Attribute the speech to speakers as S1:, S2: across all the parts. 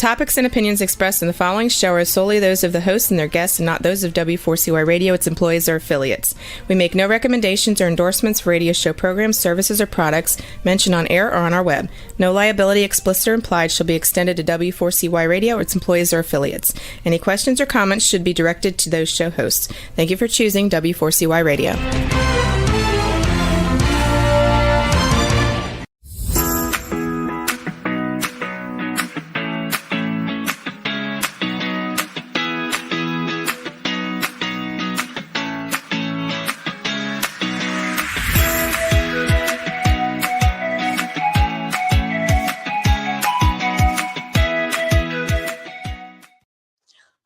S1: topics and opinions expressed in the following show are solely those of the hosts and their guests and not those of W4CY Radio, its employees, or affiliates. We make no recommendations or endorsements for radio show programs, services, or products mentioned on air or on our web. No liability, explicit or implied, shall be extended to W4CY Radio or its employees or affiliates. Any questions or comments should be directed to those show hosts. Thank you for choosing W4CY Radio.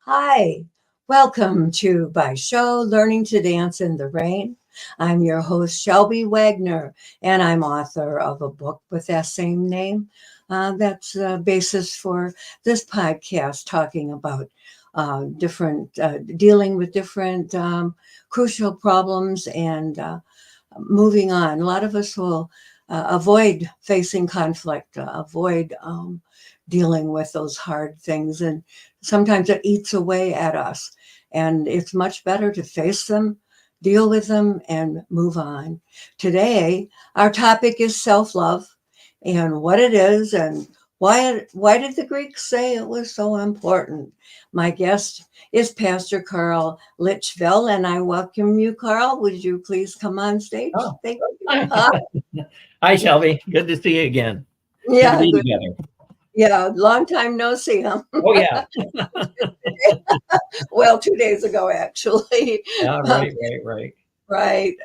S2: Hi, welcome to my show, Learning to Dance in the Rain. I'm your host, Shelby Wagner, and I'm author of a book with that same name. That's the basis for this podcast, talking about dealing with different crucial problems and moving on. A lot of us will avoid facing conflict, avoid dealing with those hard things, and sometimes it eats away at us, and it's much better to face them, deal with them, and move on. Today, our topic is self-love and what it is and why did the Greeks say it was so important. My guest is Pastor Carl Litchfield, and I welcome you, Carl. Would you please come on stage?
S3: Oh.
S2: Thank you.
S3: Hi, Shelby. Good to see you again.
S2: Yeah,
S3: Good to be together.
S2: Yeah, long time no see, huh?
S3: Oh, yeah.
S2: Well, 2 days ago, actually.
S3: Yeah, right.
S2: Right.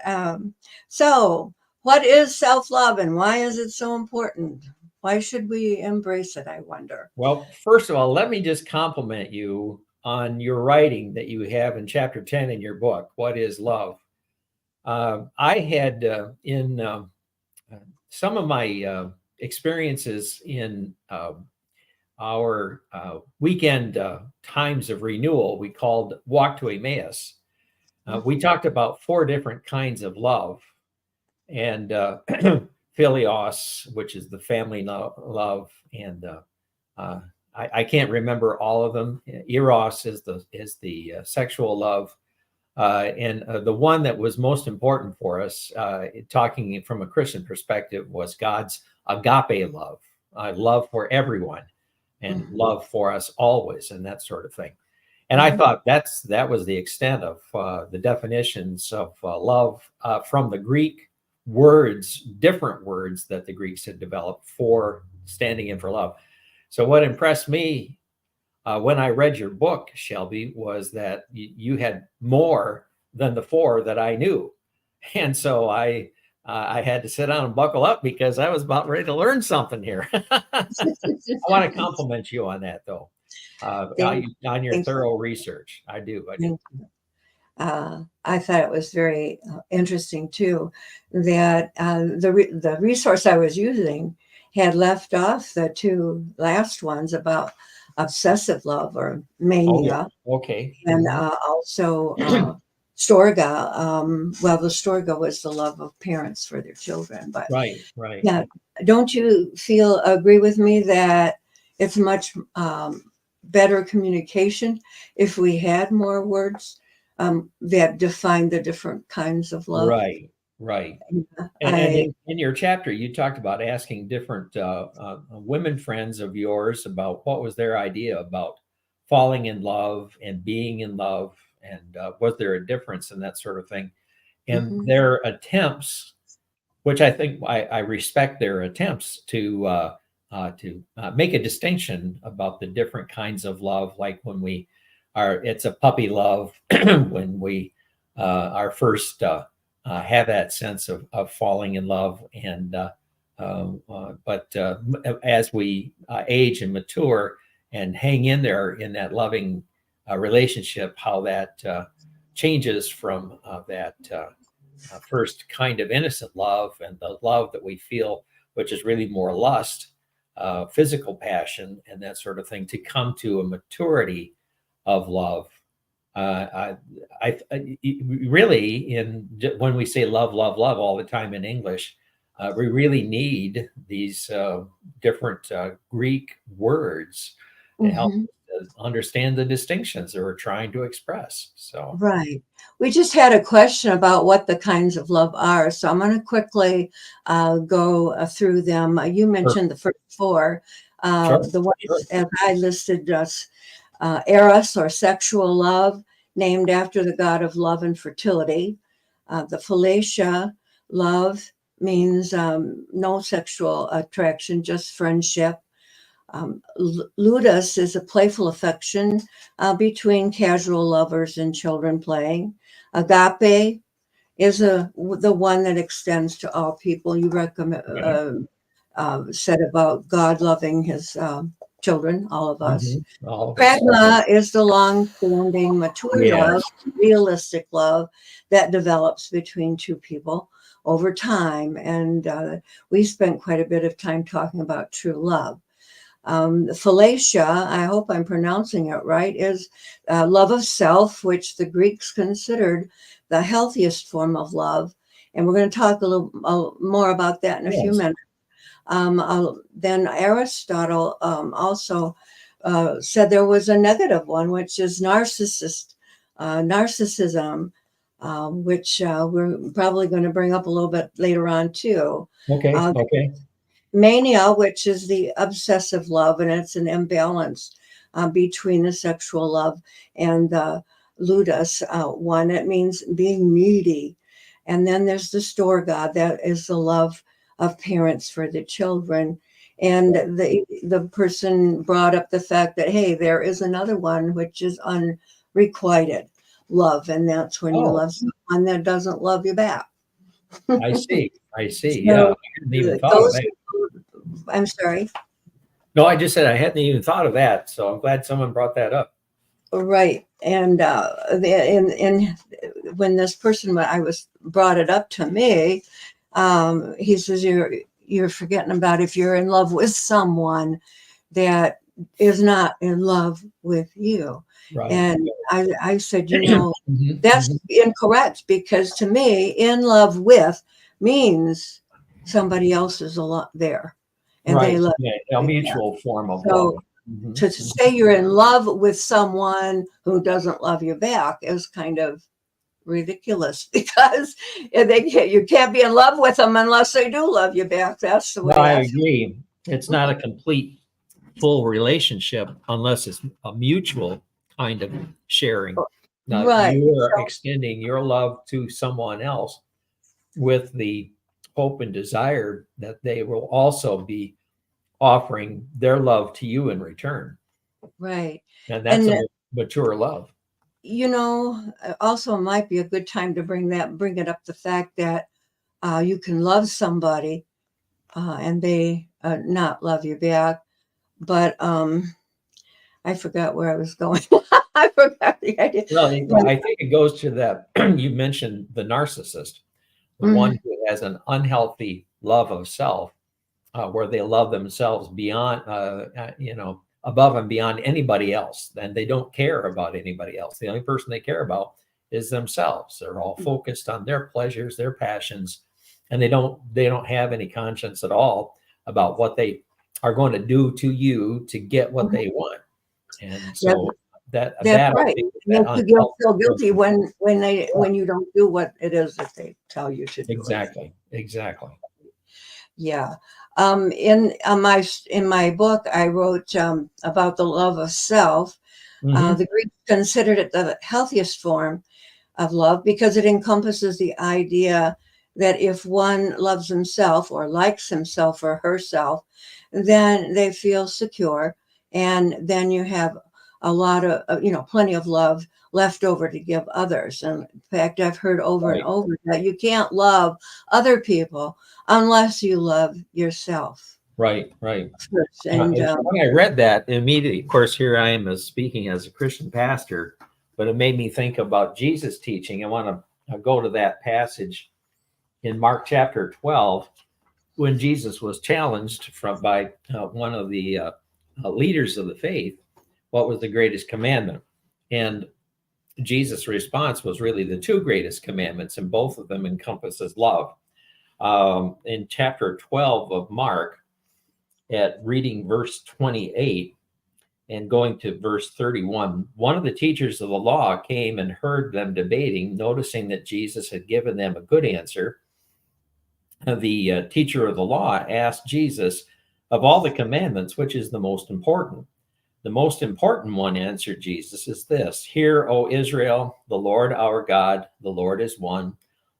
S2: So what is self-love and why is it so important? Why should we embrace it, I wonder?
S3: Well, first of all, let me just compliment you on your writing that you have in chapter 10 in your book, What is Love? I had in some of my experiences in our weekend times of renewal, we called Walk to Emmaus. We talked about 4 different kinds of love, and philios, which is the family love, and I can't remember all of them. Eros is the sexual love, and the one that was most important for us, talking from a Christian perspective, was God's agape love, love for everyone, and love for us always, and that sort of thing. And I thought that was the extent of the definitions of love from the Greek words, different words that the Greeks had developed for standing in for love. So what impressed me when I read your book, Shelby, was that you had more than the 4 that I knew. And so I had to sit down and buckle up because I was about ready to learn something here. I want to compliment you on that, though, on your thorough research. I do.
S2: I thought it was very interesting, too, that the resource I was using had left off the 2 last ones about obsessive love or mania.
S3: Oh, okay.
S2: And also Storge. Well, the Storge was the love of parents for their children. But
S3: right.
S2: Yeah, don't you agree with me that it's much better communication if we had more words that define the different kinds of love?
S3: Right. And in your chapter, you talked about asking different women friends of yours about what was their idea about falling in love and being in love, and was there a difference in that sort of thing? And their attempts, which I think I respect their attempts to make a distinction about the different kinds of love, like when it's a puppy love, when we are first have that sense of falling in love, and but as we age and mature and hang in there in that loving relationship, how that changes from that first kind of innocent love and the love that we feel, which is really more lust, physical passion, and that sort of thing, to come to a maturity of love. When we say love all the time in English, we really need these different Greek words It helps us to understand the distinctions that we're trying to express. So,
S2: Right. We just had a question about what the kinds of love are. So I'm going to quickly go through them. You
S3: sure,
S2: mentioned the first four.
S3: sure,
S2: The ones
S3: sure.
S2: as I listed Eros, or sexual love, named after the god of love and fertility. The Philautia, love, means no sexual attraction, just friendship. Ludus is a playful affection between casual lovers and children playing. Agape is the one that extends to all people. You recommend said about God loving his children, all of us.
S3: All of us.
S2: Pragma is the long-standing, mature love,
S3: Yes.
S2: realistic love that develops between two people over time. And we spent quite a bit of time talking about true love. Philautia, I hope I'm pronouncing it right, is love of self, which the Greeks considered the healthiest form of love. And we're going to talk a little more about that in a few minutes. Then Aristotle also said there was a negative one, which is narcissism, which we're probably going to bring up a little bit later on too.
S3: Okay.
S2: Mania, which is the obsessive love, and it's an imbalance between the sexual love and the ludus one. It means being needy. And then there's the store god, that is the love of parents for the children. And the person brought up the fact that, hey, there is another one, which is unrequited love. And that's when you love someone that doesn't love you back.
S3: I see.
S2: So
S3: Yeah, I hadn't even thought of that.
S2: I'm sorry.
S3: No, I just said I hadn't even thought of that. So I'm glad someone brought that up.
S2: Right. And when this person, brought it up to me, he says, you're forgetting about if you're in love with someone that is not in love with you.
S3: Right.
S2: And I said, that's incorrect, because to me, in love with means somebody else is there. And
S3: right.
S2: They love
S3: a mutual form of
S2: so,
S3: love.
S2: To say you're in love with someone who doesn't love you back is kind of ridiculous, because you can't be in love with them unless they do love you back. That's the way
S3: I agree. It's not a complete, full relationship unless it's a mutual kind of sharing. Now,
S2: right.
S3: You are extending your love to someone else with the hope and desire that they will also be offering their love to you in return.
S2: Right.
S3: And that's a mature love.
S2: Also might be a good time to bring it up, the fact that you can love somebody and they not love you back. But I forgot where I was going. I forgot the idea.
S3: Well, I think it goes to that. You mentioned the narcissist, the one who has an unhealthy love of self, where they love themselves beyond, above and beyond anybody else. And they don't care about anybody else. The only person they care about is themselves. They're all focused on their pleasures, their passions, and they don't have any conscience at all about what they are going to do to you to get what they want. And so that's
S2: right. You feel guilty when you don't do what it is that they tell you to do.
S3: Exactly.
S2: Yeah. In my book, I wrote about the love of self. The Greeks considered it the healthiest form of love, because it encompasses the idea that if one loves himself or likes himself or herself, then they feel secure, and then you have a lot of plenty of love left over to give others. And in fact, I've heard over and over that you can't love other people unless you love yourself.
S3: Right.
S2: First. And
S3: when I read that immediately, of course, here I am speaking as a Christian pastor, but it made me think about Jesus' teaching. I want to go to that passage in Mark chapter 12, when Jesus was challenged by one of the leaders of the faith, what was the greatest commandment? And Jesus' response was really the two greatest commandments, and both of them encompasses love. In chapter 12 of Mark, at reading verse 28, and going to verse 31, one of the teachers of the law came and heard them debating, noticing that Jesus had given them a good answer. The teacher of the law asked Jesus, of all the commandments, which is the most important? The most important one, answered Jesus, is this: Hear, O Israel, the Lord our God, the Lord is one.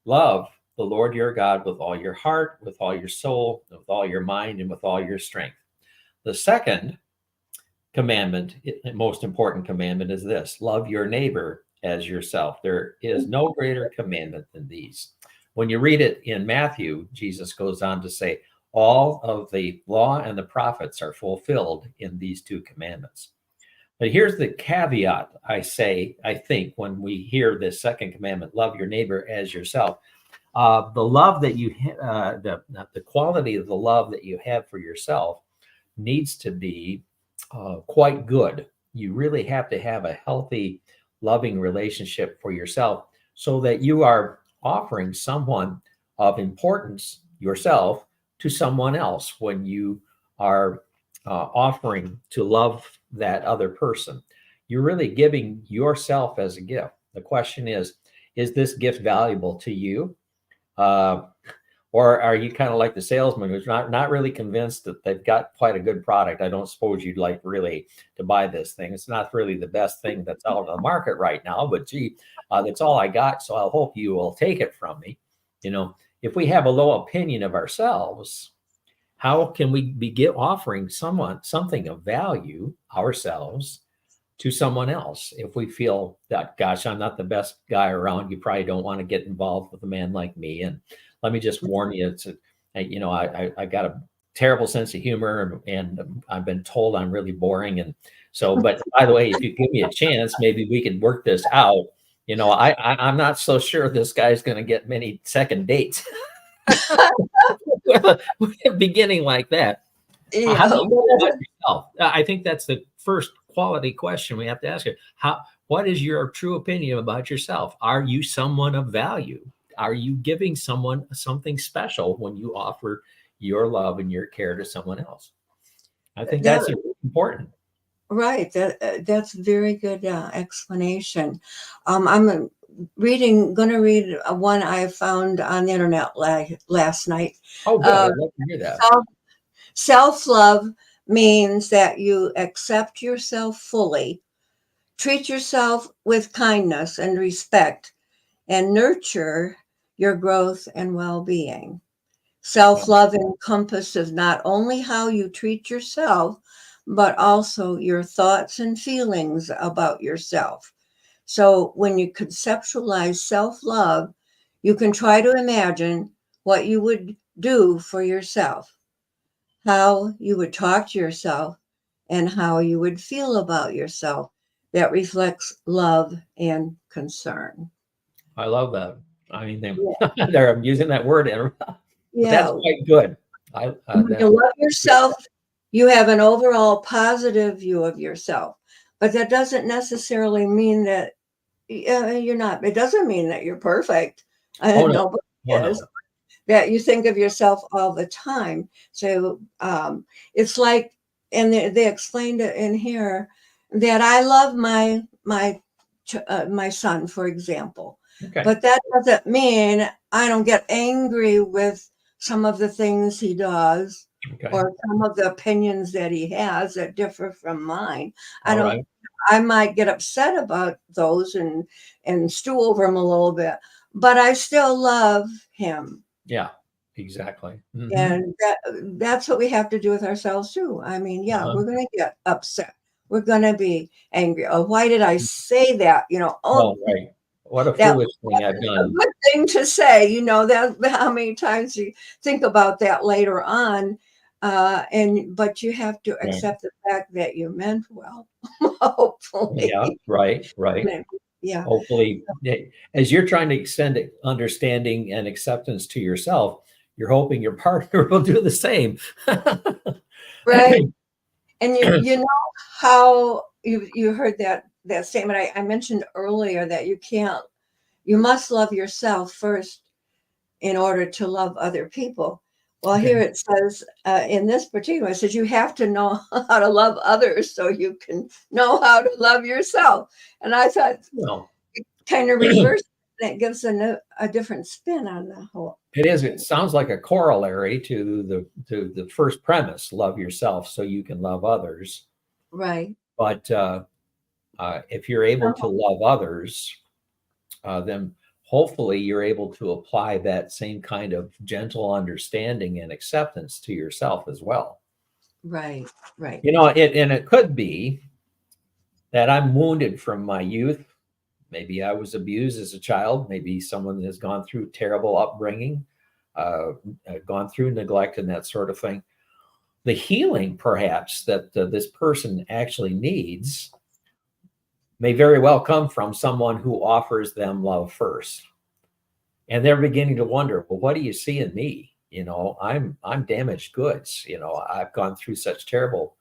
S3: Love the Lord your God with all your heart, with all your soul, with all your mind, and with all your strength. The second commandment, most important commandment, is this: love your neighbor as yourself. There is no greater commandment than these. When you read it in Matthew, Jesus goes on to say, all of the law and the prophets are fulfilled in these two commandments. But here's the caveat I think, when we hear this second commandment, love your neighbor as yourself. The love that you, the quality of the love that you have for yourself needs to be quite good. You really have to have a healthy, loving relationship for yourself so that you are offering someone of importance, yourself, to someone else when you are offering to love that other person. You're really giving yourself as a gift. The question is this gift valuable to you? Or are you kind of like the salesman who's not really convinced that they've got quite a good product? I don't suppose you'd like really to buy this thing. It's not really the best thing that's out on the market right now, but gee, that's all I got. So I hope you will take it from me. You know, if we have a low opinion of ourselves, how can we be offering someone something of value, ourselves, to someone else? If we feel that, gosh, I'm not the best guy around, you probably don't want to get involved with a man like me. And let me just warn you, I got a terrible sense of humor, and I've been told I'm really boring. And so, but by the way, if you give me a chance, maybe we can work this out. You know, I'm not so sure this guy's going to get many second dates. Beginning like that.
S2: Yeah.
S3: How do you feel about yourself? I think that's the first quality question we have to ask you. What is your true opinion about yourself? Are you someone of value? Are you giving someone something special when you offer your love and your care to someone else? I think that's important.
S2: Right. That's very good explanation. I'm going to read one I found on the internet last night.
S3: Oh, good. I'd love to hear that.
S2: Self-love means that you accept yourself fully, treat yourself with kindness and respect, and nurture your growth and well-being. Self-love encompasses not only how you treat yourself, but also your thoughts and feelings about yourself. So when you conceptualize self-love, you can try to imagine what you would do for yourself, how you would talk to yourself, and how you would feel about yourself. That reflects love and concern.
S3: I love that. I mean, I'm using that word, but
S2: Yeah.
S3: that's quite good.
S2: When you love yourself, you have an overall positive view of yourself, but that doesn't necessarily mean that you're not. It doesn't mean that you're perfect. Nobody is. That you think of yourself all the time. So it's like, and they explained it in here, that I love my son, for example.
S3: Okay.
S2: But that doesn't mean I don't get angry with some of the things he does, or some of the opinions that he has that differ from mine. I might get upset about those and stew over him a little bit, but I still love him.
S3: Yeah, exactly. Mm-hmm.
S2: And that's what we have to do with ourselves too. I mean, we're going to get upset. We're going to be angry. Oh, why did I say that?
S3: Right. What a foolish thing I've done.
S2: A good thing to say, that how many times you think about that later on. But you have to accept the fact that you meant well, hopefully.
S3: Yeah, right.
S2: Yeah.
S3: Hopefully, as you're trying to extend understanding and acceptance to yourself, you're hoping your partner will do the same.
S2: Right. And you know how you heard that statement I mentioned earlier, that you must love yourself first in order to love other people. Well,
S3: Okay.
S2: here it says, in this particular, it says you have to know how to love others so you can know how to love yourself. And I thought,
S3: Well,
S2: kind of reverse, that gives a different spin on the whole.
S3: it is. It sounds like a corollary to the first premise: love yourself so you can love others.
S2: Right.
S3: But if you're able to love others, then hopefully you're able to apply that same kind of gentle understanding and acceptance to yourself as well.
S2: Right. Right.
S3: And it could be that I'm wounded from my youth. Maybe I was abused as a child. Maybe someone has gone through terrible upbringing, gone through neglect and that sort of thing. The healing, perhaps, that this person actually needs may very well come from someone who offers them love first. And they're beginning to wonder, well, what do you see in me? I'm damaged goods. I've gone through such terrible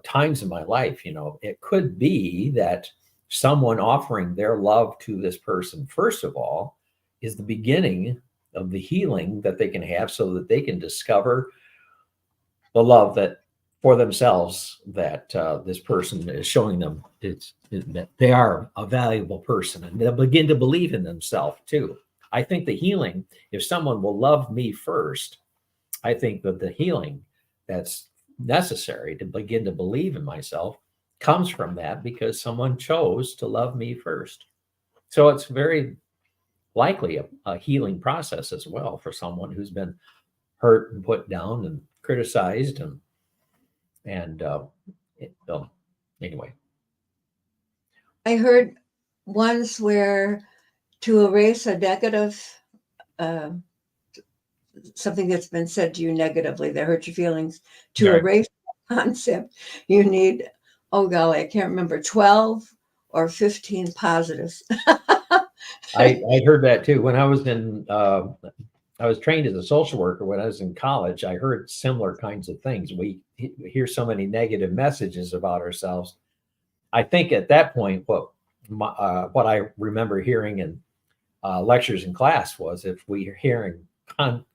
S3: times in my life. It could be that someone offering their love to this person, first of all, is the beginning of the healing that they can have so that they can discover the love that for themselves that this person is showing them that they are a valuable person, and they'll begin to believe in themselves too. I think the healing, if someone will love me first, I think that the healing that's necessary to begin to believe in myself comes from that, because someone chose to love me first. So it's very likely a healing process as well for someone who's been hurt and put down and criticized and anyway.
S2: I heard once where to erase a negative, something that's been said to you negatively that hurt your feelings, to
S3: Right.
S2: erase that concept, you need, oh golly, I can't remember, 12 or 15 positives.
S3: I heard that too. When I was I was trained as a social worker. When I was in college, I heard similar kinds of things. We hear so many negative messages about ourselves. I think at that point, what I remember hearing in lectures in class was, if we are hearing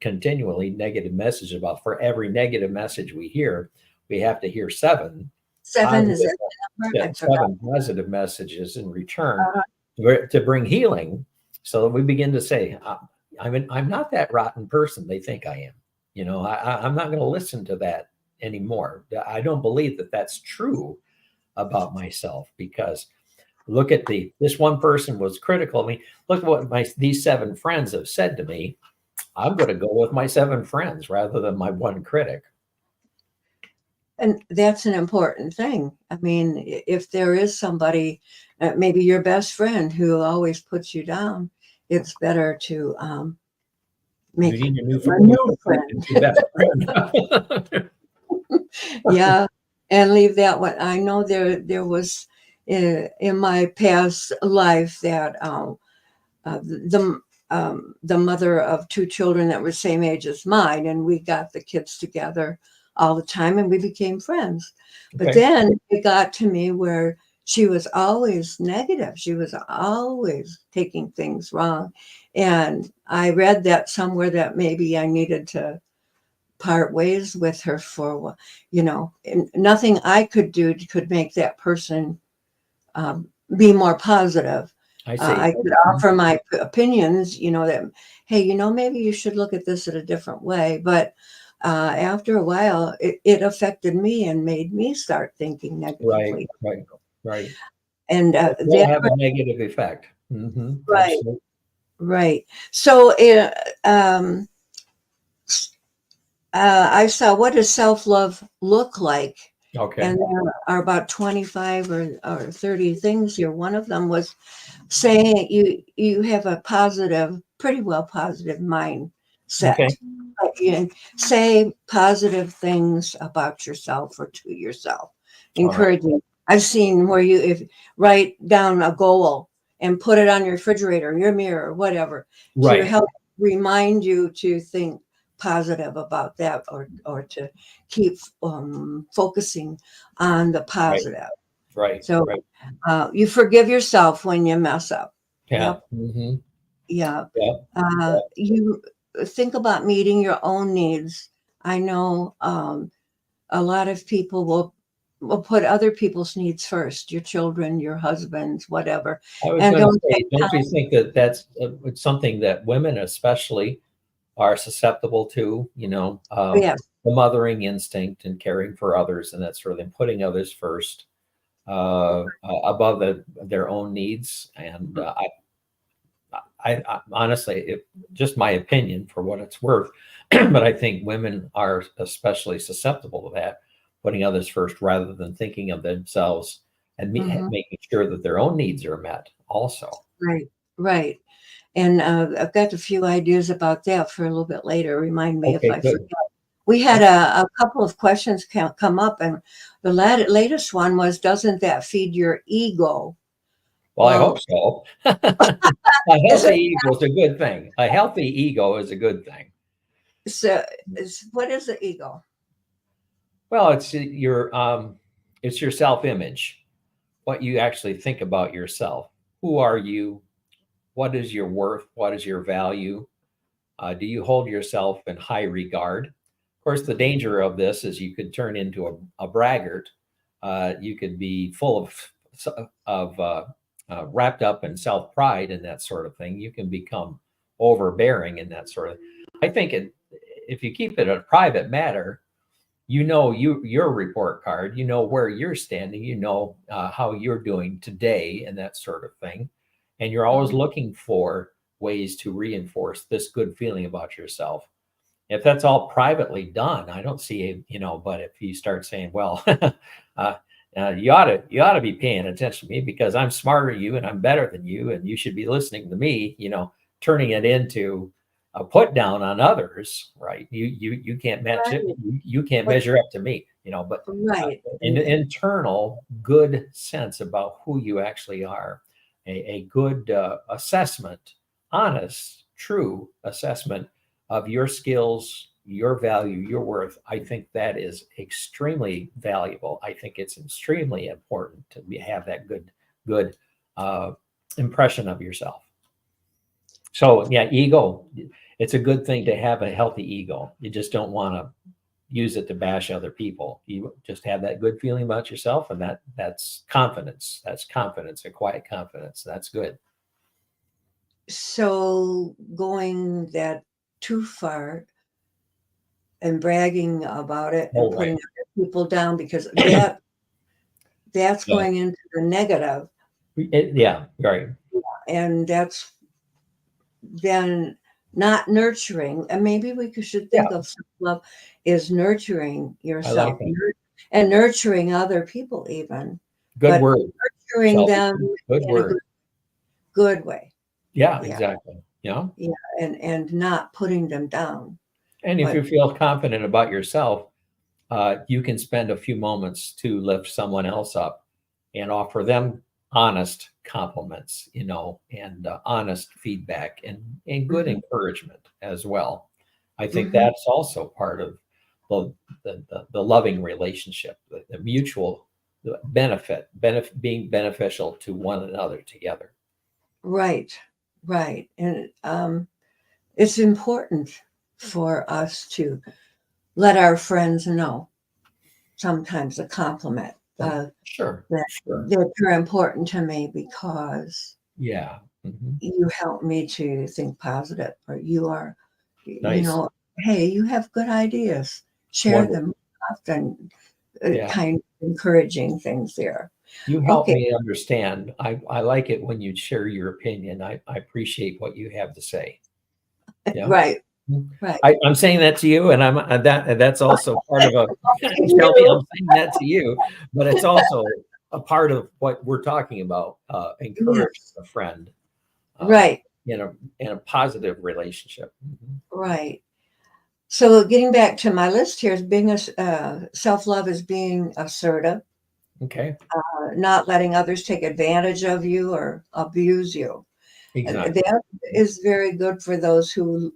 S3: continually negative messages about, for every negative message we hear, we have to hear 7
S2: 7
S3: positive,
S2: is that the number? I forgot.
S3: 7 positive messages in return to bring healing, so that we begin to say, I'm not that rotten person they think I am. I'm not going to listen to that anymore. I don't believe that that's true about myself, because look at this one person was critical of me. Look at what these 7 friends have said to me. I'm going to go with my 7 friends rather than my one critic.
S2: And that's an important thing. I mean, if there is somebody, maybe your best friend, who always puts you down, it's better to make
S3: You need a new friend.
S2: Yeah, and leave that one. I know there was in my past life that the mother of 2 children that were same age as mine, and we got the kids together all the time, and we became friends. But then it got to me where she was always negative. She was always taking things wrong. And I read that somewhere that maybe I needed to part ways with her for, and nothing I could do could make that person be more positive.
S3: I see.
S2: I could offer my opinions, that, hey, maybe you should look at this in a different way. But after a while, it affected me and made me start thinking negatively.
S3: Right.
S2: And
S3: that have a negative effect. Mm-hmm.
S2: Right.
S3: Absolutely.
S2: Right. So I saw, what does self-love look like?
S3: Okay.
S2: And there are about 25 or 30 things here. One of them was saying you have a pretty well positive mindset.
S3: Okay.
S2: You say positive things about yourself or to yourself. Encouraging. I've seen where if write down a goal and put it on your refrigerator, your mirror, whatever, to help remind you to think positive about that, or to keep focusing on the positive.
S3: Right.
S2: So you forgive yourself when you mess up.
S3: Yeah.
S2: Yep.
S3: Mm-hmm.
S2: Yeah.
S3: Yeah.
S2: think about meeting your own needs. I know a lot of people will put other people's needs first, your children, your husbands, whatever,
S3: I was
S2: and
S3: going to
S2: don't
S3: say,
S2: take
S3: don't you
S2: time.
S3: think that that's it's something that women especially are susceptible to,
S2: Yes.
S3: the mothering instinct and caring for others and that sort of thing, putting others first above their own needs. And I honestly, just my opinion for what it's worth, but I think women are especially susceptible to that, putting others first rather than thinking of themselves and
S2: Hmm.
S3: making sure that their own needs are met also.
S2: Right. Right. And I've got a few ideas about that for a little bit later. Remind me if
S3: Okay,
S2: I
S3: good.
S2: forget. We had a couple of questions come up, and the latest one was, doesn't that feed your ego?
S3: Well, I hope
S2: Well,
S3: so. A
S2: is
S3: healthy
S2: it
S3: ego is a good thing. A healthy ego is a good thing.
S2: so? What is the ego?
S3: Well, it's your self-image, what you actually think about yourself. Who are you? What is your worth? What is your value? Do you hold yourself in high regard? Of course, the danger of this is you could turn into a braggart. You could be full of wrapped up in self pride and that sort of thing. You can become overbearing and that sort of. I think if you keep it a private matter, your report card, where you're standing, how you're doing today and that sort of thing, and you're always
S2: Mhm.
S3: looking for ways to reinforce this good feeling about yourself. If that's all privately done, I don't see, but if you start saying, well, uh, you ought to be paying attention to me because I'm smarter than you and I'm better than you and you should be listening to me, turning it into a put down on others, right? You can't match it.
S2: Right.
S3: You can't
S2: But
S3: measure up to me, but
S2: right.
S3: an internal good sense about who you actually are, a good assessment, honest, true assessment of your skills, your value, your worth. I think that is extremely valuable. I think it's extremely important to have that good uh, impression of yourself. So yeah, ego. It's a good thing to have a healthy ego. You just don't want to use it to bash other people. You just have that good feeling about yourself, and that's confidence. That's confidence, a quiet confidence. That's good.
S2: So going that too far and bragging about it and
S3: Oh,
S2: putting
S3: right.
S2: other people down, because that's
S3: Yeah.
S2: going into the negative,
S3: Yeah. Right.
S2: and that's then not nurturing. And maybe should
S3: Yeah.
S2: think of self-love is nurturing
S3: I like
S2: yourself,
S3: that.
S2: and nurturing other people even,
S3: Good
S2: but
S3: word,
S2: nurturing
S3: Shelby.
S2: them
S3: Good
S2: in a
S3: word.
S2: good way.
S3: Yeah,
S2: Yeah,
S3: exactly. Yeah.
S2: yeah, and not putting them down.
S3: And if
S2: But
S3: you feel confident about yourself, you can spend a few moments to lift someone else up and offer them honest compliments, and honest feedback and good
S2: mhm,
S3: encouragement as well. I think
S2: mhm.
S3: that's also part of the loving relationship, the mutual being beneficial to one another together.
S2: Right, right, and it's important for us to let our friends know sometimes a compliment.
S3: Sure,
S2: That
S3: sure.
S2: you're important to me because
S3: Yeah. Mhm.
S2: you help me to think positive, or you are,
S3: Nice.
S2: hey, you have good ideas. Share
S3: Wonderful.
S2: them often,
S3: Yeah.
S2: kind of encouraging things there.
S3: You help
S2: Okay,
S3: me understand. I like it when you share your opinion. I appreciate what you have to say. Yeah.
S2: right,
S3: Mm.
S2: right.
S3: I'm saying that to you, and that's also part of a Shelby.
S2: You.
S3: I'm saying that to you, but it's also a part of what we're talking about. Encourage
S2: Yes,
S3: a friend uh,
S2: right,
S3: in a positive relationship. Mhm.
S2: right. So getting back to my list here is being self-love is being assertive,
S3: Okay.
S2: not letting others take advantage of you or abuse you.
S3: Exactly.
S2: That is very good for those whose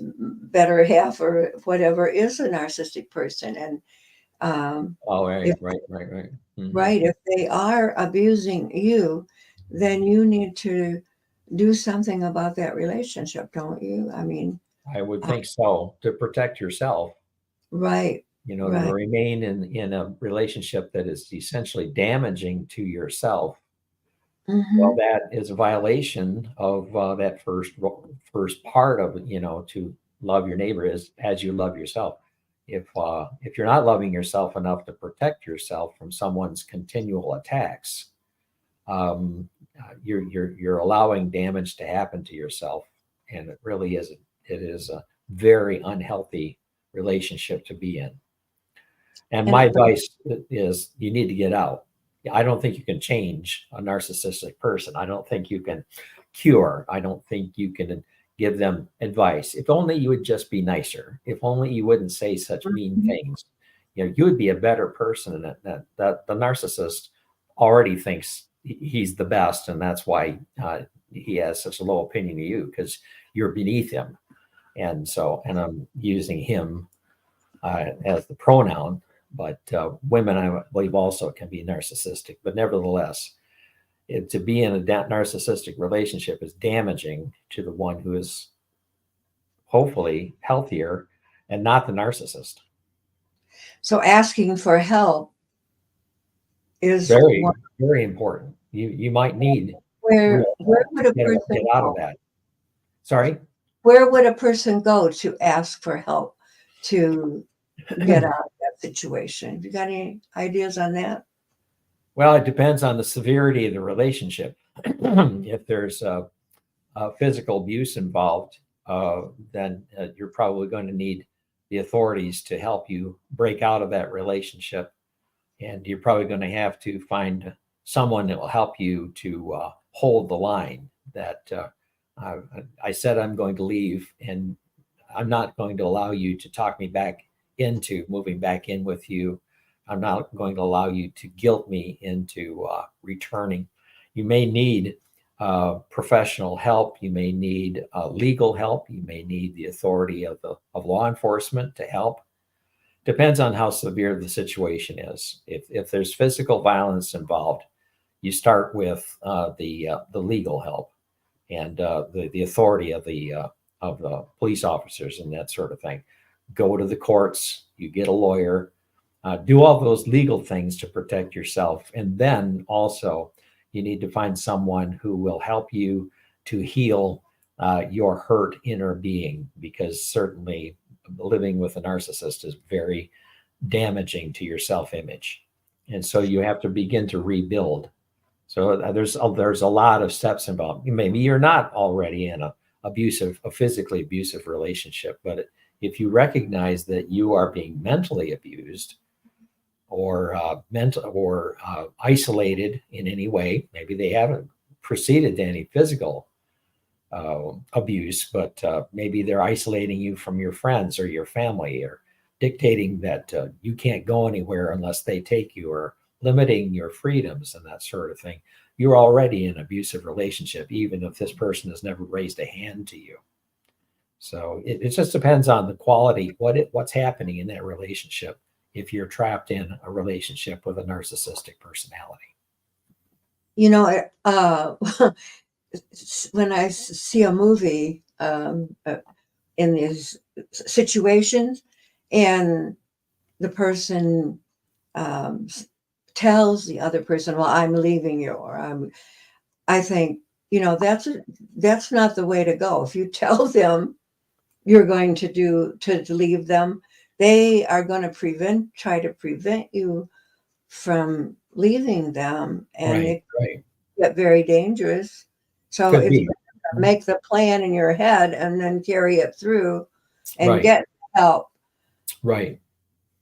S2: better half or whatever is a narcissistic person. And
S3: Oh, right,
S2: if
S3: right. Mhm.
S2: right, if they are abusing you, then you need to do something about that relationship, don't you? I mean,
S3: I would think so, to protect yourself,
S2: right,
S3: to
S2: right.
S3: remain in a relationship that is essentially damaging to yourself. Well,
S2: Hmm.
S3: that is a violation of that first part of to love your neighbor as you love yourself. If you're not loving yourself enough to protect yourself from someone's continual attacks, you're allowing damage to happen to yourself, and it is a very unhealthy relationship to be in. And my
S2: And
S3: advice is you need to get out. I don't think you can change a narcissistic person. I don't think you can cure. I don't think you can give them advice. If only you would just be nicer. If only you wouldn't say such mean things. You would be a better person. And that the narcissist already thinks he's the best, and that's why he has such a low opinion of you, because you're beneath him. And I'm using him as the pronoun, but women, I believe, also can be narcissistic. But nevertheless, to be in a narcissistic relationship is damaging to the one who is hopefully healthier and not the narcissist.
S2: so asking for help is
S3: Very,
S2: one
S3: very important. You might need
S2: where would a
S3: get
S2: person
S3: out of
S2: go?
S3: that. Sorry.
S2: Where would a person go to ask for help to get out of that situation? Have you got any ideas on that?
S3: Well, it depends on the severity of the relationship. If there's physical abuse involved, then you're probably going to need the authorities to help you break out of that relationship. And you're probably going to have to find someone that will help you to hold the line that I said I'm going to leave, and I'm not going to allow you to talk me back into moving back in with you. I'm not going to allow you to guilt me into returning. You may need professional help. You may need legal help. You may need the authority of law enforcement to help. Depends on how severe the situation is. If there's physical violence involved, you start with the legal help and the authority of the police officers and that sort of thing. Go to the courts. You get a lawyer. Do all those legal things to protect yourself, and then also you need to find someone who will help you to heal your hurt inner being, because certainly living with a narcissist is very damaging to your self-image. And so you have to begin to rebuild. So there's a lot of steps involved. Maybe you're not already in a physically abusive relationship, but if you recognize that you are being mentally abused or isolated in any way, maybe they haven't proceeded to any physical abuse, but maybe they're isolating you from your friends or your family, or dictating that you can't go anywhere unless they take you, or limiting your freedoms and that sort of thing. You're already in an abusive relationship, even if this person has never raised a hand to you. So it just depends on the quality, what's happening in that relationship if you're trapped in a relationship with a narcissistic personality.
S2: When I see a movie in these situations, and the person tells the other person, "Well, I'm leaving you," or I think, that's not the way to go. If you tell them you're going to leave them, they are going to try to prevent you from leaving them, and
S3: Right,
S2: it
S3: right.
S2: get very dangerous. So
S3: Could
S2: it's
S3: be.
S2: better to make the plan in your head and then carry it through and
S3: Right,
S2: get help,
S3: right.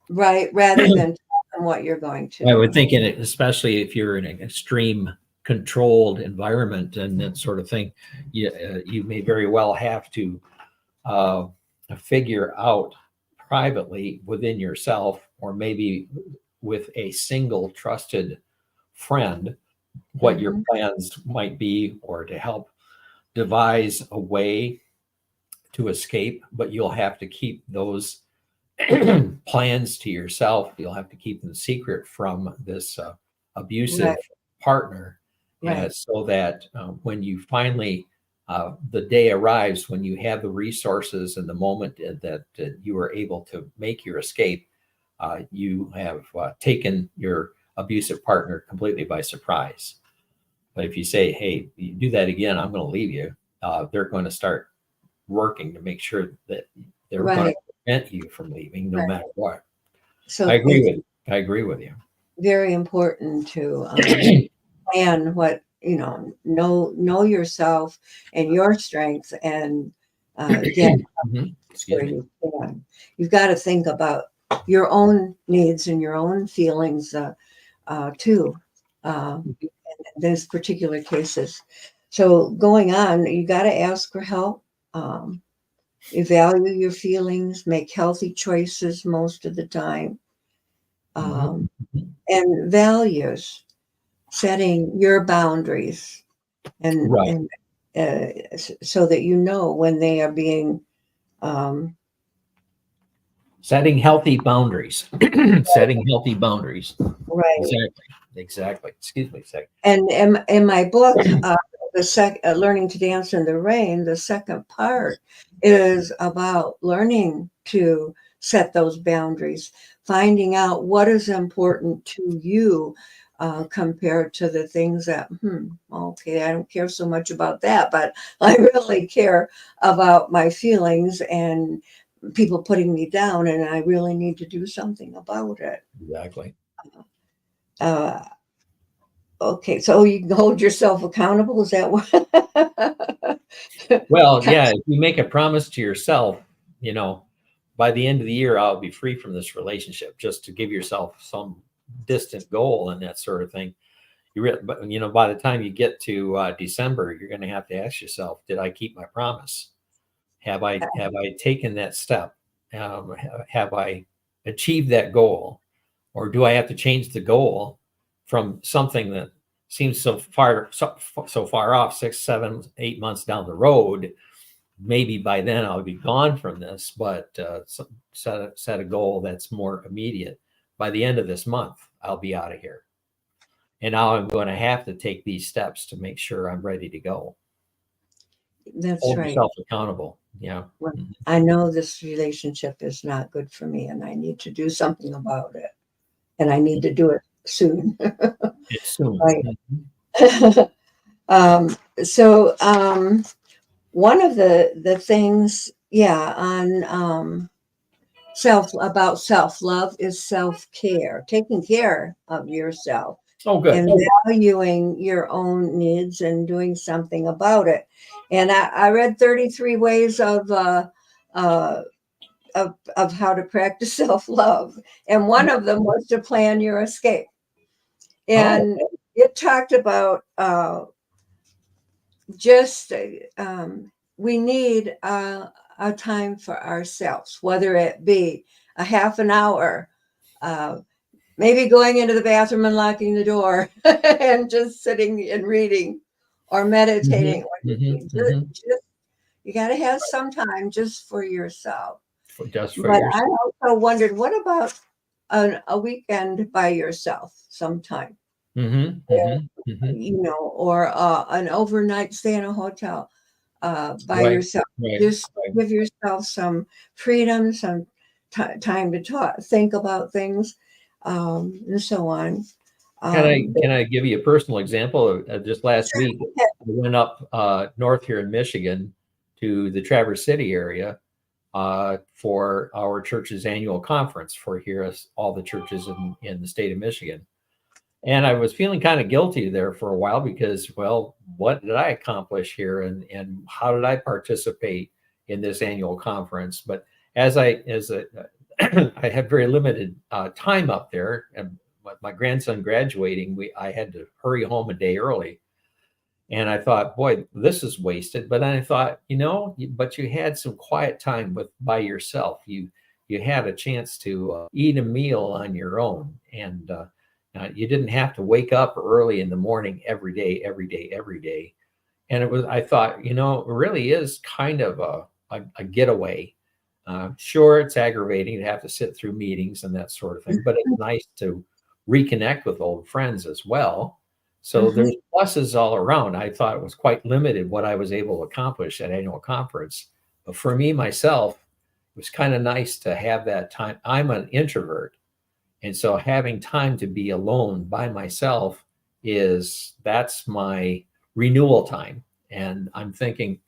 S2: right, rather than tell them what you're going to
S3: I would
S2: do.
S3: think especially if you're in an extreme controlled environment and that sort of thing, you may very well have to uh, figure out privately within yourself, or maybe with a single trusted friend, what your
S2: Mhm.
S3: plans might be, or to help devise a way to escape. But you'll have to keep those plans to yourself. You'll have to keep them secret from this abusive
S2: Right.
S3: partner,
S2: Right.
S3: so that when you finally, the day arrives when you have the resources and the moment that you are able to make your escape, you have taken your abusive partner completely by surprise. But if you say, hey, you do that again, I'm going to leave you, they're going to start working to make sure that they're going
S2: Right.
S3: to prevent you from leaving no
S2: Right.
S3: matter what.
S2: So
S3: I agree
S2: it's
S3: with you. I agree with you.
S2: very important to plan what, know yourself and your strengths, and get
S3: Excuse
S2: where
S3: me.
S2: you can. You've got to think about your own needs and your own feelings too. In those particular cases. So going on, you got to ask for help. Evaluate your feelings, make healthy choices most of the time,
S3: Mhm.
S2: and values, setting your boundaries, and
S3: Right.
S2: so that you know when they are being
S3: Setting healthy boundaries. Setting healthy boundaries.
S2: right.
S3: Exactly. Excuse me a second.
S2: And in my book, Learning to Dance in the Rain, the second part is about learning to set those boundaries, finding out what is important to you compared to the things that, okay, I don't care so much about that, but I really care about my feelings and people putting me down, and I really need to do something about it.
S3: Exactly.
S2: Uh, Okay, so you can hold yourself accountable. Is that what?
S3: Well, yeah, if you make a promise to yourself, you know, by the end of the year, I'll be free from this relationship, just to give yourself some distant goal and that sort of thing. But by the time you get to December, you're going to have to ask yourself, did I keep my promise? Have I taken that step? Have I achieved that goal? Or do I have to change the goal from something that seems so far off, 6, 7, 8 months down the road? Maybe by then I'll be gone from this, but set a goal that's more immediate. By the end of this month, I'll be out of here. And now I'm going to have to take these steps to make sure I'm ready to go.
S2: That's
S3: Hold
S2: right.
S3: yourself accountable. Yeah.
S2: Well, I know this relationship is not good for me, and I need to do something about it, and I need to do it soon.
S3: It's soon.
S2: Right. So one of the things, on self-love is self-care, taking care of yourself
S3: Oh, good.
S2: and valuing your own needs and doing something about it. And I read 33 ways uh, of how to practice self-love, and one of them was to plan your escape.
S3: Oh,
S2: And it talked about just we need a time for ourselves, whether it be a half an hour, uh, maybe going into the bathroom and locking the door and just sitting and reading or meditating. Just, you got to have some time just for yourself.
S3: just for
S2: But I
S3: yourself.
S2: also wondered, what about a weekend by yourself sometime? Or an overnight stay in a hotel by
S3: Right,
S2: yourself.
S3: right,
S2: Just
S3: right.
S2: give yourself some freedom, some time to think about things, and so on.
S3: Can I give you a personal example? Just last week, I went up north here in Michigan to the Traverse City area for our church's annual conference for here, all the churches in the state of Michigan. And I was feeling kind of guilty there for a while because, well, what did I accomplish here, and how did I participate in this annual conference? But as I had very limited time up there, and my grandson graduating, I had to hurry home a day early. And I thought, boy, this is wasted. But then I thought, but you had some quiet time by yourself. You had a chance to eat a meal on your own, and you didn't have to wake up early in the morning every day. And I thought, it really is kind of a getaway. Sure, it's aggravating to have to sit through meetings and that sort of thing, but it's nice to reconnect with old friends as well. So there's pluses all around. I thought it was quite limited what I was able to accomplish at annual conference. But for me, myself, it was kind of nice to have that time. I'm an introvert. And so having time to be alone by myself that's my renewal time. And I'm thinking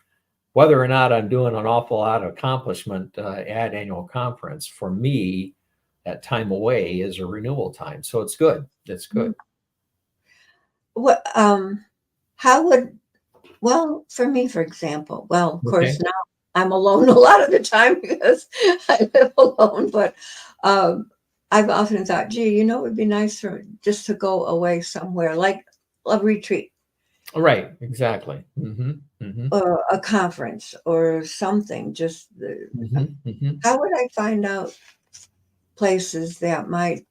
S3: whether or not I'm doing an awful lot of accomplishment at annual conference, for me, that time away is a renewal time. So it's good. It's good.
S2: What, for me, for example, of course, now I'm alone a lot of the time because I live alone, but I've often thought, gee, it would be nice for just to go away somewhere, like a retreat.
S3: Right, exactly.
S2: Or a conference or something. Just how would I find out places that might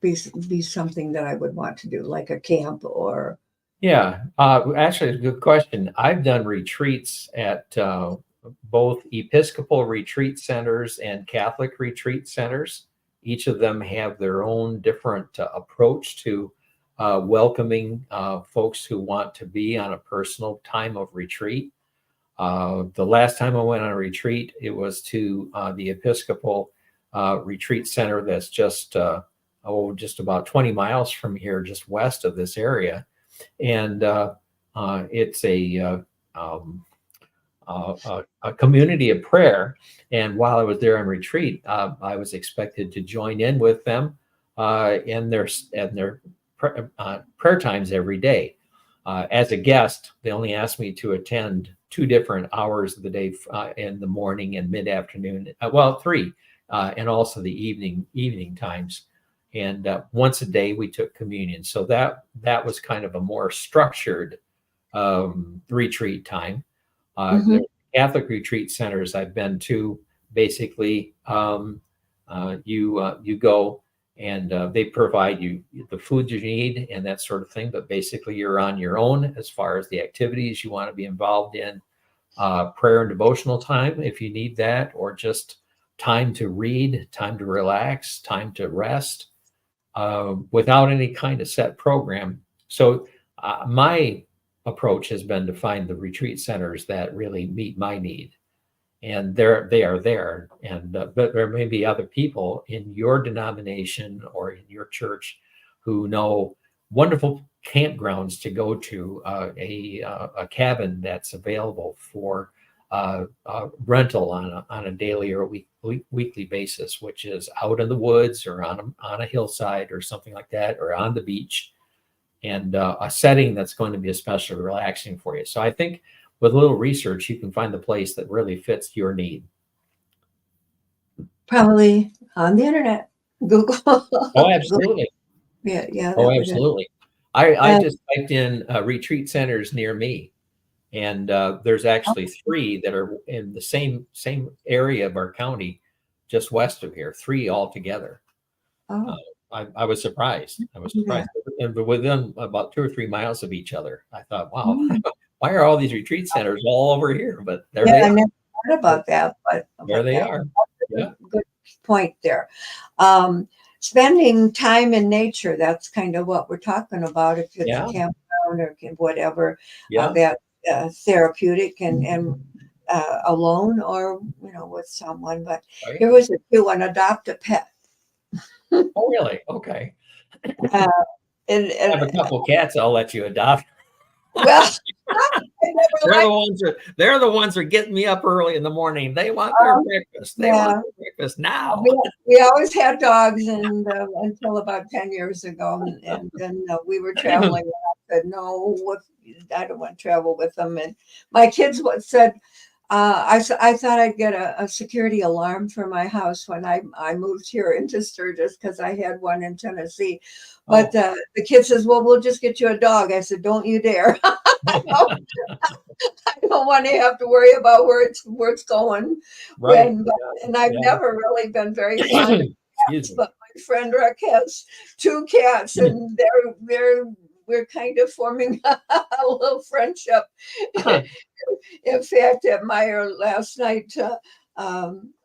S2: be something that I would want to do, like a camp or?
S3: Yeah, actually, it's a good question. I've done retreats at both Episcopal retreat centers and Catholic retreat centers. Each of them have their own different approach to welcoming folks who want to be on a personal time of retreat. The last time I went on a retreat, it was to the Episcopal retreat center that's just about 20 miles from here, just west of this area. And it's a community of prayer. And while I was there on retreat, I was expected to join in with them in their prayer times every day. As a guest, they only asked me to attend 2 different hours of the day, in the morning and mid-afternoon. 3, and also the evening times. And once a day we took communion. So that was kind of a more structured retreat time. The Catholic retreat centers I've been to, basically, you go and they provide you the food you need and that sort of thing. But basically, you're on your own as far as the activities you want to be involved in. Prayer and devotional time, if you need that, or just time to read, time to relax, time to rest, without any kind of set program. So my approach has been to find the retreat centers that really meet my need. And they are there. And but there may be other people in your denomination or in your church who know wonderful campgrounds to go to, a cabin that's available for rental on a daily or weekly basis, which is out in the woods or on a hillside or something like that, or on the beach, and a setting that's going to be especially relaxing for you. So I think with a little research, you can find the place that really fits your need.
S2: Probably on the internet, Google.
S3: Oh, absolutely.
S2: Yeah.
S3: Oh, absolutely. I just typed in retreat centers near me, and there's actually 3 that are in the same area of our county, just west of here, 3 altogether.
S2: Oh.
S3: I was surprised. Yeah. And within about 2 or 3 miles of each other. I thought, wow, why are all these retreat centers all over here? But there they are.
S2: I never thought about that, but
S3: there they are.
S2: Yeah. Good point there. Spending time in nature, that's kind of what we're talking about. If it's a campground or whatever, that therapeutic and alone or with someone. But here was an adopt a pet.
S3: Oh, really? Okay.
S2: And
S3: I have a couple cats I'll let you adopt.
S2: Well,
S3: they're the ones that are getting me up early in the morning. They want their breakfast. They want their breakfast now.
S2: We always had dogs, and until about 10 years ago, and then we were traveling. And I said, no, I don't want to travel with them. And my kids said, I thought I'd get a security alarm for my house when I moved here into Sturgis, because I had one in Tennessee. But the kid says, well, we'll just get you a dog. I said, don't you dare. I don't want to have to worry about where it's going.
S3: Right.
S2: And I've never really been very fond of cats, but my friend Rick has 2 cats, and we're kind of forming a little friendship. In fact, at Meyer last night,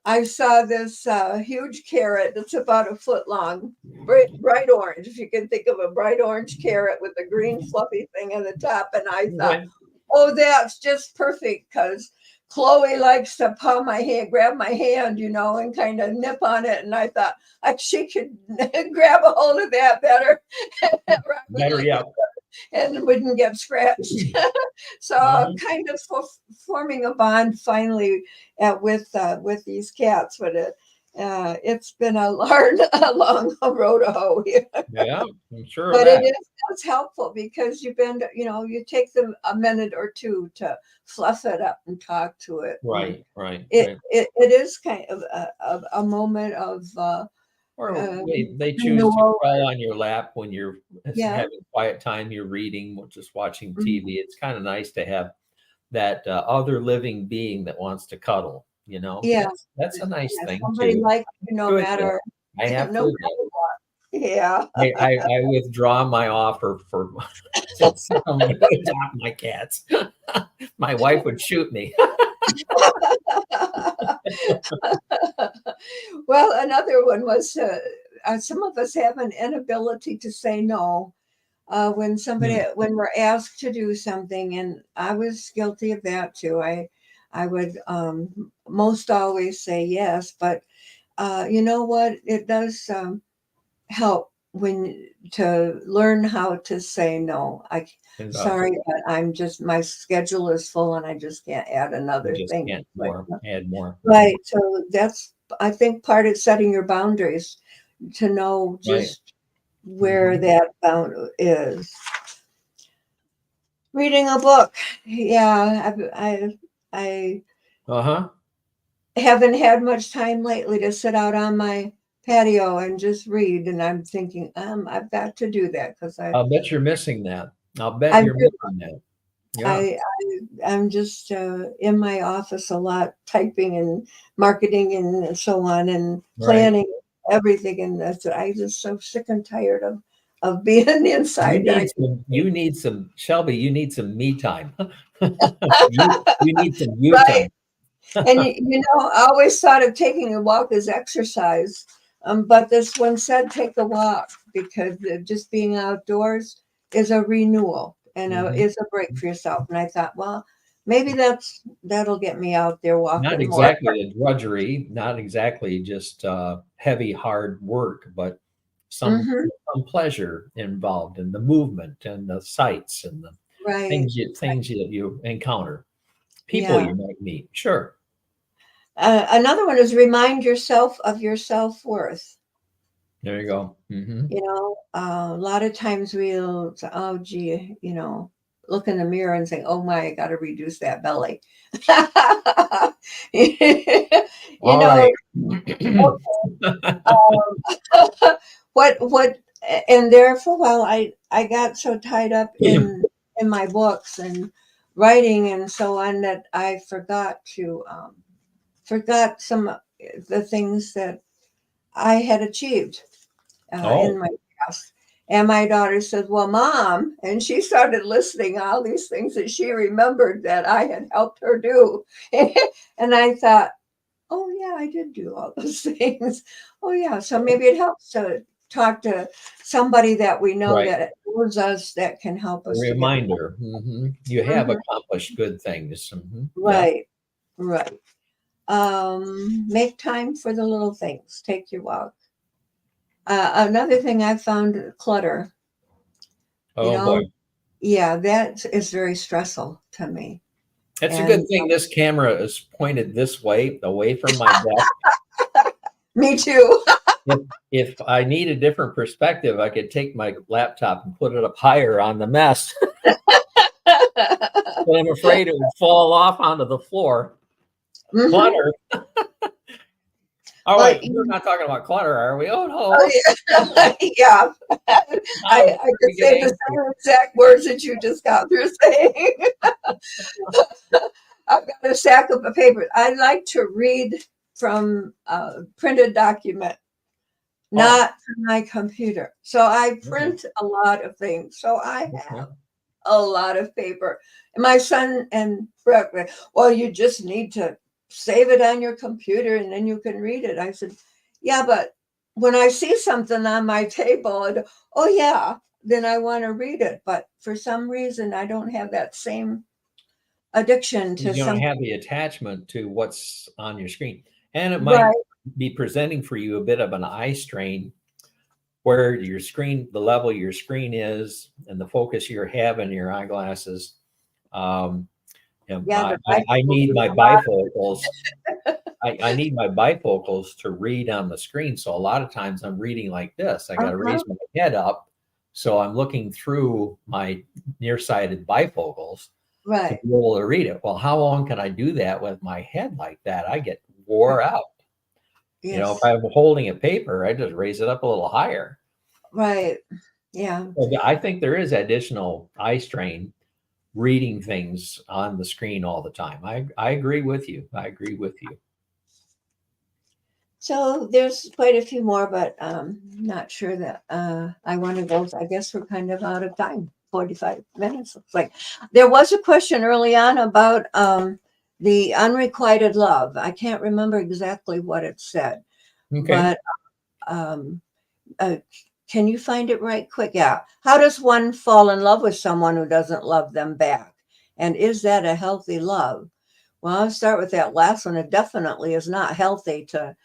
S2: I saw this huge carrot that's about a foot long, bright orange. If you can think of a bright orange carrot with a green fluffy thing on the top. And I thought, oh, that's just perfect because Chloe likes to palm my hand, grab my hand, and kind of nip on it. And I thought she could grab a hold of that better.
S3: Better, yeah.
S2: And wouldn't get scratched. So kind of forming a bond finally with these cats, but it's been a long road to hoe here.
S3: Yeah, I'm sure.
S2: But it's helpful because you take them a minute or two to fluff it up and talk to it.
S3: Right.
S2: It is kind of a moment of.
S3: Or they choose to crawl on your lap when you're having quiet time, you're reading, just watching TV. It's kind of nice to have that other living being that wants to cuddle,
S2: Yeah.
S3: That's a nice thing
S2: somebody
S3: too.
S2: Like no
S3: Good.
S2: matter.
S3: I have
S2: no
S3: to
S2: matter what. Yeah.
S3: I withdraw my offer for somebody to adopt my cats. My wife would shoot me.
S2: Well, another one was some of us have an inability to say no when we're asked to do something, and I was guilty of that too. I would most always say yes, but you know what? It does help to learn how to say no. Sorry, but my schedule is full and I just can't add another thing.
S3: Add more.
S2: Right. So that's, I think, part of setting your boundaries, to know just where that boundary is. Reading a book. Yeah. I haven't had much time lately to sit out on my patio and just read, and I'm thinking I've got to do that because
S3: I'll bet you're missing that. I'll bet you're missing that. Yeah.
S2: I'm just in my office a lot, typing and marketing and so on, and planning everything, and I'm just so sick and tired of being inside.
S3: You need some Shelby. You need some me time. you need some you time.
S2: And I always thought of taking a walk as exercise, but this one said take a walk because just being outdoors is a renewal and is a break for yourself. And I thought, well, maybe that'll get me out there walking.
S3: Not exactly a drudgery, not exactly just heavy, hard work, but some pleasure involved in the movement and the sights and the things that you encounter, people you might meet. Sure.
S2: Another one is remind yourself of your self-worth.
S3: There you go.
S2: A lot of times we'll say, oh, gee, look in the mirror and say, oh my, I got to reduce that belly. What, and there for a while, I got so tied up in my books and writing and so on that I forgot some of the things that I had achieved in my past. And my daughter said, well, Mom, and she started listing all these things that she remembered that I had helped her do. And I thought, oh, yeah, I did do all those things. Oh, yeah. So maybe it helps to talk to somebody that we know that knows us, that can help us.
S3: A reminder. You have accomplished good things.
S2: Right. Make time for the little things. Take your walk. Another thing I found, clutter.
S3: Boy.
S2: Yeah, that is very stressful to me.
S3: It's a good thing this camera is pointed this way, away from my desk.
S2: Me too.
S3: If I need a different perspective, I could take my laptop and put it up higher on the mess. But I'm afraid it would fall off onto the floor. Clutter. All right, we're not talking about clutter, are we? Oh no.
S2: Yeah. I could say the same exact words that you just got through saying. I've got a stack of paper. I like to read from a printed document, not from my computer. So I print a lot of things. So I have a lot of paper. And my son and Brett, well, you just need to save it on your computer and then you can read it. I said, yeah, but when I see something on my table, oh yeah, then I want to read it. But for some reason, I don't have that same addiction to
S3: You don't
S2: something.
S3: have the attachment to what's on your screen. And it might
S2: Right.
S3: be presenting for you a bit of an eye strain where your screen, the level your screen is, and the focus you're having in your eyeglasses.
S2: Yeah,
S3: I need my bifocals. I need my bifocals to read on the screen. So a lot of times I'm reading like this. I got to raise my head up. So I'm looking through my nearsighted bifocals to be able to read it. Well, how long can I do that with my head like that? I get wore out.
S2: Yes.
S3: You know, if I'm holding a paper, I just raise it up a little higher.
S2: Right. Yeah.
S3: So I think there is additional eye strain reading things on the screen all the time. I agree with you. I agree with you.
S2: So there's quite a few more, but not sure that I want to go. I guess we're kind of out of time. 45 minutes. Looks like there was a question early on about the unrequited love. I can't remember exactly what it said, but can you find it right quick? Yeah. How does one fall in love with someone who doesn't love them back? And is that a healthy love? Well, I'll start with that last one. It definitely is not healthy to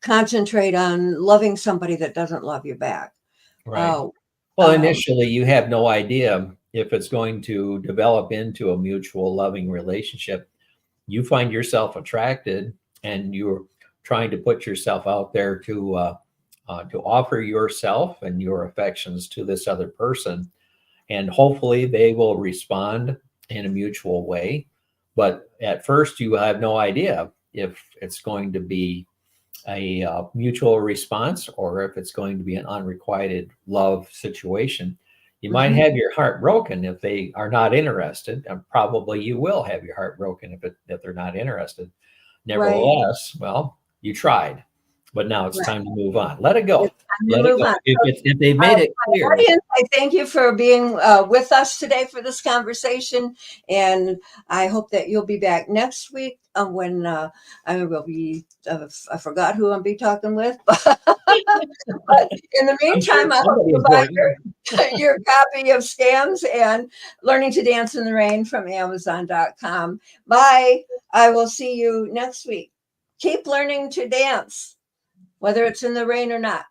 S2: concentrate on loving somebody that doesn't love you back.
S3: Right. Well, initially, you have no idea if it's going to develop into a mutual loving relationship. You find yourself attracted, and you're trying to put yourself out there to offer yourself and your affections to this other person, and hopefully they will respond in a mutual way. But at first, you have no idea if it's going to be a mutual response or if it's going to be an unrequited love situation. You might have your heart broken if they are not interested, and probably you will have your heart broken if they're not interested. Nevertheless, well, you tried, but now it's time to move on. Let it go. Let it go. If they made it clear.
S2: Audience, I thank you for being with us today for this conversation, and I hope that you'll be back next week when I will be. I forgot who I'll be talking with, but in the meantime, I hope you buy your copy of Scams and Learning to Dance in the Rain from Amazon.com. Bye. I will see you next week. Keep learning to dance, whether it's in the rain or not.